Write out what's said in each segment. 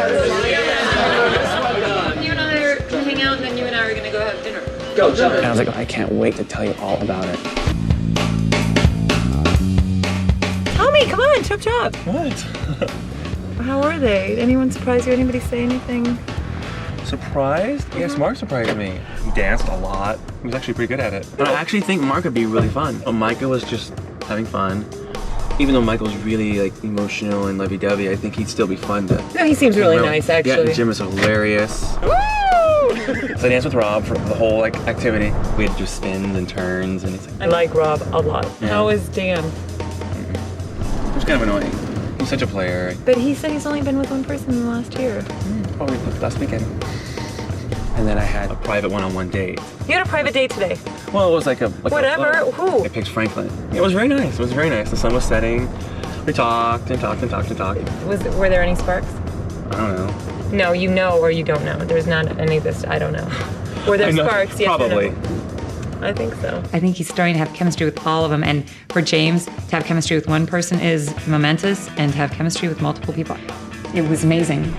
You and I are gonna hang out, and then you and I are gonna go have dinner. Go, jump in. And I was like, I can't wait to tell you all about it. Tell me, come on, chop chop. What? How were they? Did anyone surprise you? Anybody say anything? Surprised? Yes, Mark surprised me. He danced a lot. He was actually pretty good at it. But I actually think Mark would be really fun. Micah was just having fun. Even though Michael's really like emotional and lovey-dovey, I think he'd still be fun to... No, he seems really nice, actually. Yeah, Jim is hilarious. So I danced with Rob for the whole activity. We had just spins and turns and it's like... I like Rob a lot. Yeah. How is Dan? It was kind of annoying. He's such a player. But he said he's only been with one person in the last year. Probably last weekend. And then I had A private one-on-one date. You had a private date today. Well, it was like a... Whatever, who? I picked Franklin. It was very nice. It was very nice. The sun was setting. We talked and talked and talked and talked. Were there any sparks? I don't know. No, you know or you don't know. There's not any of this, I don't know. Were there I know, sparks? Yes probably. Or no? I think so. I think he's starting to have chemistry with all of them. And for James, to have chemistry with one person is momentous, and to have chemistry with multiple people, it was amazing.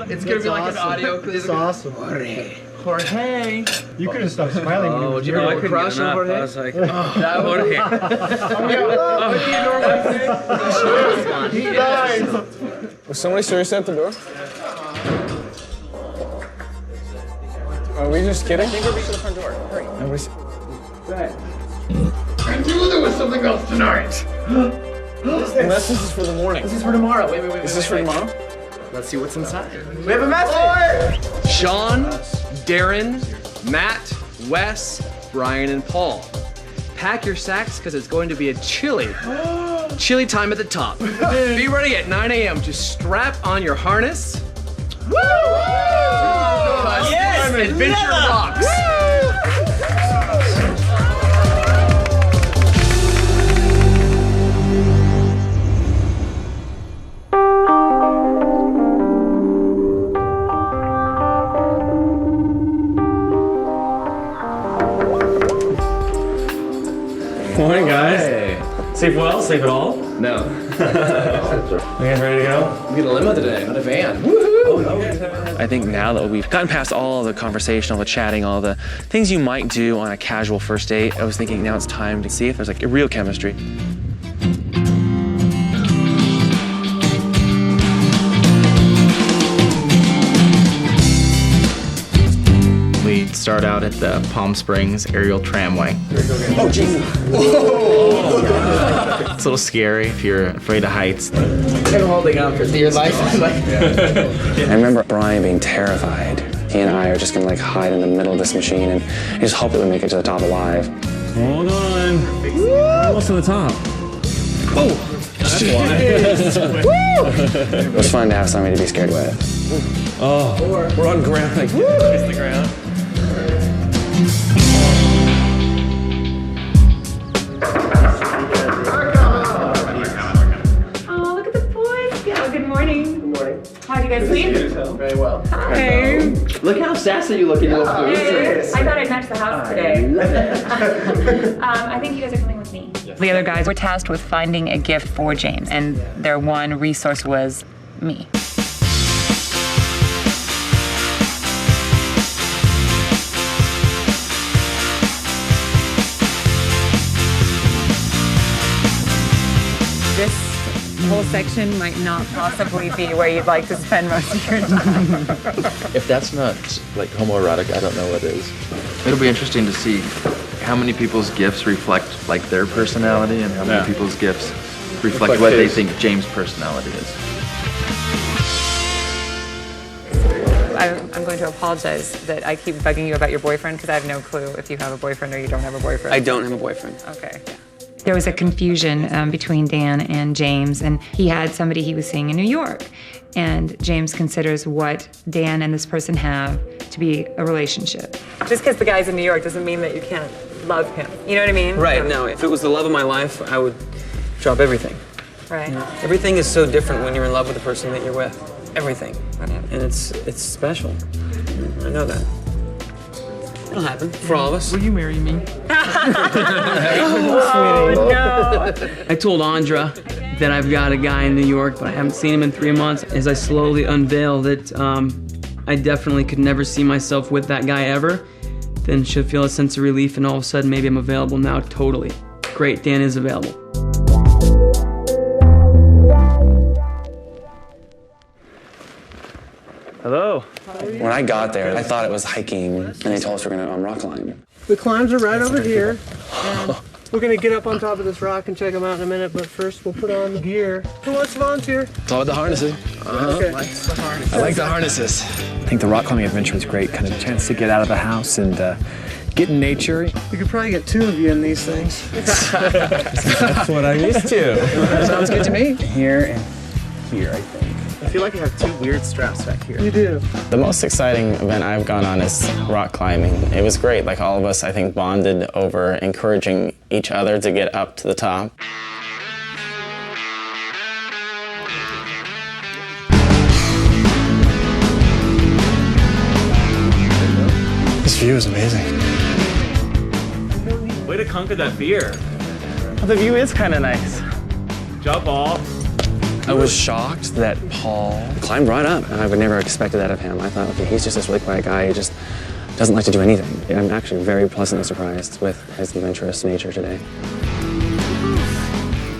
It's gonna be like an audio clip. It's awesome. Jorge. You could have stopped smiling when you were you know my crush on Jorge? I was like, Jorge. was somebody seriously at the door? Are we just kidding? I think we're reaching the front door. Hurry. I knew there was something else tonight. Unless this is for the morning. This is for tomorrow. Wait. Is this for tomorrow? Let's see what's inside. We have a message. Sean, Darren, Matt, Wes, Brian, and Paul. Pack your sacks because it's going to be a chilly time at the top. Be ready at 9 a.m. Just strap on your harness. Woo! Yes! Adventure rocks. Morning, guys. Hey. Sleep well? Sleep at all? No. You guys ready to go? We get a limo today, not a van. I think now that we've gotten past all the conversation, all the chatting, all the things you might do on a casual first date, I was thinking now it's time to see if there's like a real chemistry. We start out at the Palm Springs aerial tramway. Oh, Jesus. It's a little scary if you're afraid of heights. I'm holding on for dear life. I remember Brian being terrified. He and I are just gonna like hide in the middle of this machine and just hope that we make it to the top alive. Hold on. Almost to the top. Oh! That's why. It was fun to have somebody to be scared with. Oh, we're on ground. Like, kiss the ground. Oh, look at the boys. Yeah, good morning. Good morning. How do you guys sleep? Very well. Hi. Look how sassy you look in your I thought I'd match the house today. I think you guys are coming with me. The other guys were tasked with finding a gift for James, and their one resource was me. This whole section might not possibly be where you'd like to spend most of your time. If that's not like homoerotic, I don't know what is. It'll be interesting to see how many people's gifts reflect like their personality and how many people's gifts reflect what they think James' personality is. I'm going to apologize that I keep bugging you about your boyfriend because I have no clue if you have a boyfriend or you don't have a boyfriend. I don't have a boyfriend. Okay. There was a confusion between Dan and James, and he had somebody he was seeing in New York. And James considers what Dan and this person have to be a relationship. Just because the guy's in New York doesn't mean that you can't love him. You know what I mean? Right, no, if it was the love of my life, I would drop everything. Right. Everything is so different when you're in love with the person that you're with. Everything. And it's special. I know that. It'll happen for all of us. Will you marry me? Oh, no. I told Andra that I've got a guy in New York, but I haven't seen him in 3 months, as I slowly unveil that I definitely could never see myself with that guy ever, then she'll feel a sense of relief, and all of a sudden maybe I'm available now totally. Great, Dan is available. Hello. When I got there, I thought it was hiking, and they told us we're gonna rock climb. The climbs are right over here. And we're gonna get up on top of this rock and check them out in a minute, but first we'll put on the gear. Who wants to volunteer? It's all about the harnessing. Okay. I like the harnesses. I think the rock climbing adventure was great, kind of a chance to get out of the house and get in nature. We could probably get 2 of you in these things. That's what I'm used to. Sounds good to me. Here and here, I think. I feel like I have 2 weird straps back here. You do. The most exciting event I've gone on is rock climbing. It was great. Like, all of us, I think, bonded over encouraging each other to get up to the top. This view is amazing. Way to conquer that fear. Well, the view is kind of nice. Job ball. I was shocked that Paul climbed right up. I would never expected that of him. I thought, okay, he's just this really quiet guy who just doesn't like to do anything. I'm actually very pleasantly surprised with his adventurous nature today.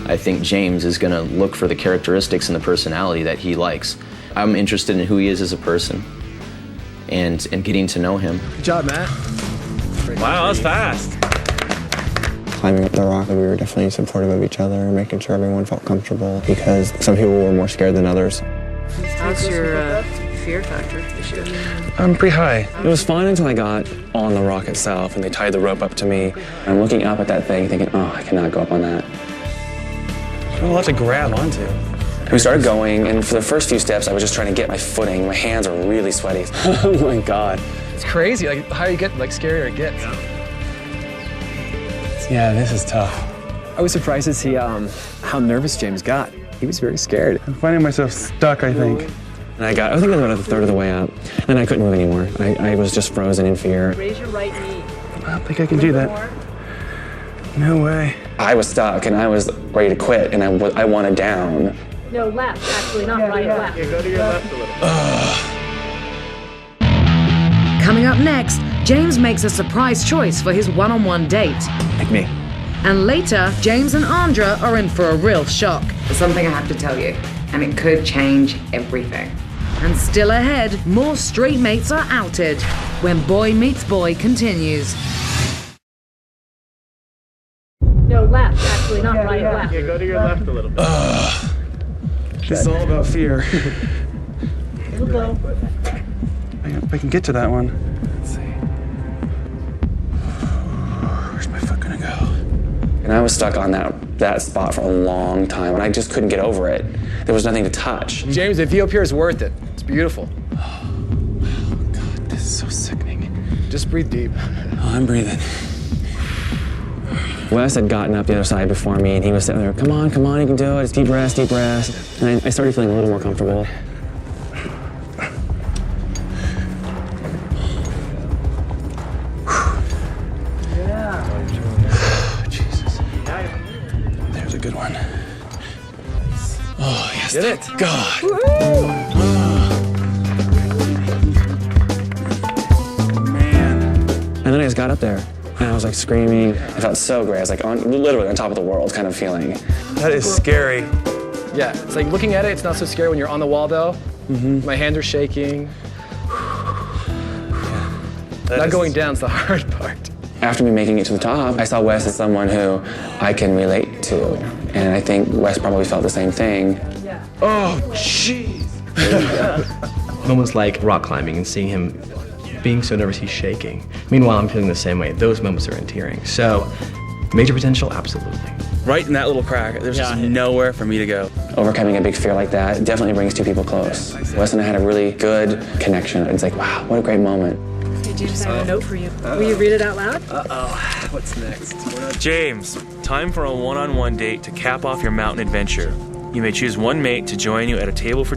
I think James is going to look for the characteristics and the personality that he likes. I'm interested in who he is as a person and getting to know him. Good job, Matt. Wow, that was fast. Climbing up the rock, we were definitely supportive of each other, making sure everyone felt comfortable, because some people were more scared than others. How's your fear factor this year? Pretty high. It was fun until I got on the rock itself and they tied the rope up to me. I'm looking up at that thing thinking, oh, I cannot go up on that. There's a lot to grab onto. We started going, and for the first few steps, I was just trying to get my footing. My hands are really sweaty. Oh my God. It's crazy, like how you get, like scarier it gets. Yeah, this is tough. I was surprised to see how nervous James got. He was very scared. I'm finding myself stuck, I think. And I think I was about a third of the way up, and I couldn't move anymore. I was just frozen in fear. Raise your right knee. I don't think I can do that. No way. I was stuck, and I was ready to quit, and I wanted down. No, left, actually, not right, left. Yeah, go to your left a little. Coming up next, James makes a surprise choice for his one-on-one date. Like me. And later, James and Andra are in for a real shock. There's something I have to tell you, and it could change everything. And still ahead, more straight mates are outed when Boy Meets Boy continues. No, left, actually, not right, left. Yeah, go to your left a little bit. This is all about fear. It'll go. If I can get to that one. Let's see. Where's my foot gonna go? And I was stuck on that spot for a long time, and I just couldn't get over it. There was nothing to touch. James, the view up here is worth it. It's beautiful. Oh, God, this is so sickening. Just breathe deep. Oh, I'm breathing. Wes had gotten up the other side before me, and he was sitting there, come on, you can do it. It's deep rest, deep rest. And I started feeling a little more comfortable. Jesus. There's a good one. Oh, yes. Did it? God. And then I just got up there, and I was like screaming. I felt so great. I was like literally on top of the world kind of feeling. That is scary. Yeah, it's like looking at it, it's not so scary when you're on the wall though. Mm-hmm. My hands are shaking. Not going down's the hard part. After me making it to the top, I saw Wes as someone who I can relate to. And I think Wes probably felt the same thing. Yeah. Oh, jeez. Moments like rock climbing and seeing him being so nervous he's shaking. Meanwhile, I'm feeling the same way. Those moments are endearing. So, major potential, absolutely. Right in that little crack, there's just nowhere for me to go. Overcoming a big fear like that definitely brings two people close. Wes and I had a really good connection. It's like, wow, what a great moment. Hey, James, I have a note for you. Will you read it out loud? Uh-oh, what's next? James, time for a one-on-one date to cap off your mountain adventure. You may choose one mate to join you at a table for